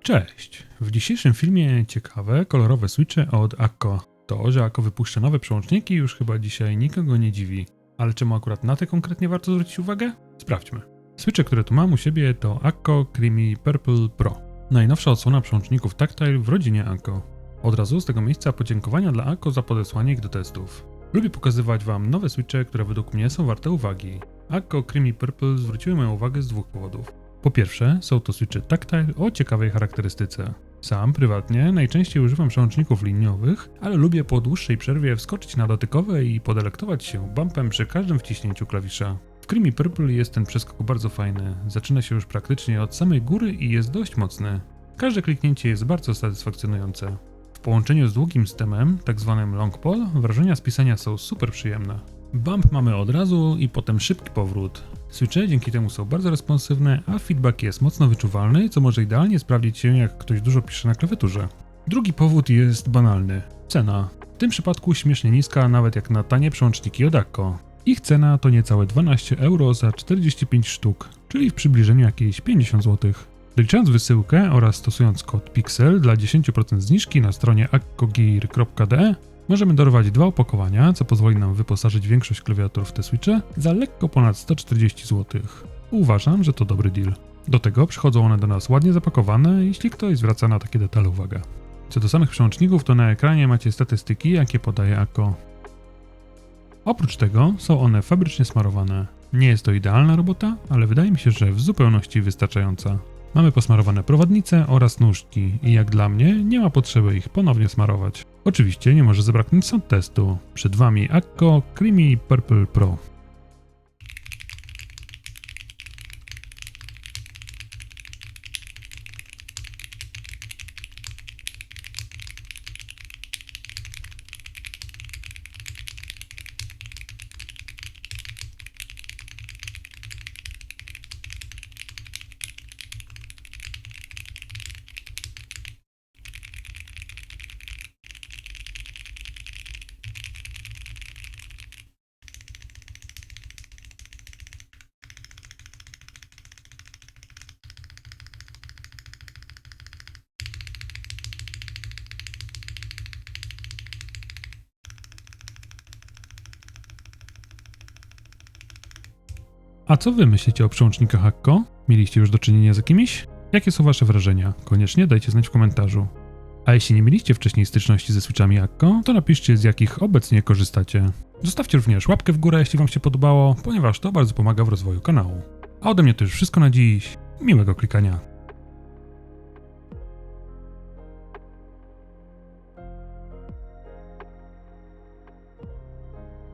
Cześć! W dzisiejszym filmie ciekawe, kolorowe switche od Akko. To, że Akko wypuszcza nowe przełączniki, już chyba dzisiaj nikogo nie dziwi. Ale czemu akurat na te konkretnie warto zwrócić uwagę? Sprawdźmy. Switche, które tu mam u siebie, to Akko Creamy Purple Pro. Najnowsza odsłona przełączników Tactile w rodzinie Akko. Od razu z tego miejsca podziękowania dla Akko za podesłanie ich do testów. Lubię pokazywać Wam nowe switche, które według mnie są warte uwagi. Akko Creamy Purple zwróciły moją uwagę z dwóch powodów. Po pierwsze, są to switche Tactile o ciekawej charakterystyce. Sam, prywatnie, najczęściej używam przełączników liniowych, ale lubię po dłuższej przerwie wskoczyć na dotykowe i podelektować się bumpem przy każdym wciśnięciu klawisza. W Creamy Purple jest ten przeskok bardzo fajny, zaczyna się już praktycznie od samej góry i jest dość mocny. Każde kliknięcie jest bardzo satysfakcjonujące. W połączeniu z długim stemem, tak zwanym long pull, wrażenia z pisania są super przyjemne. Bump mamy od razu i potem szybki powrót. Switche dzięki temu są bardzo responsywne, a feedback jest mocno wyczuwalny, co może idealnie sprawdzić się, jak ktoś dużo pisze na klawiaturze. Drugi powód jest banalny. Cena. W tym przypadku śmiesznie niska, nawet jak na tanie przełączniki od Akko. Ich cena to niecałe 12 euro za 45 sztuk, czyli w przybliżeniu jakieś 50 zł. Doliczając wysyłkę oraz stosując kod PIXEL dla 10% zniżki na stronie akkogear.de możemy dorwać 2 opakowania, co pozwoli nam wyposażyć większość klawiatur w te switche za lekko ponad 140 zł. Uważam, że to dobry deal. Do tego przychodzą one do nas ładnie zapakowane, jeśli ktoś zwraca na takie detale uwagę. Co do samych przełączników, to na ekranie macie statystyki, jakie podaje Akko. Oprócz tego są one fabrycznie smarowane. Nie jest to idealna robota, ale wydaje mi się, że w zupełności wystarczająca. Mamy posmarowane prowadnice oraz nóżki i jak dla mnie nie ma potrzeby ich ponownie smarować. Oczywiście nie może zabraknąć sound testu. Przed Wami Akko Creamy Purple Pro. A co Wy myślicie o przełącznikach Akko? Mieliście już do czynienia z jakimiś? Jakie są Wasze wrażenia? Koniecznie dajcie znać w komentarzu. A jeśli nie mieliście wcześniej styczności ze switchami Akko, to napiszcie, z jakich obecnie korzystacie. Zostawcie również łapkę w górę, jeśli Wam się podobało, ponieważ to bardzo pomaga w rozwoju kanału. A ode mnie to już wszystko na dziś. Miłego klikania.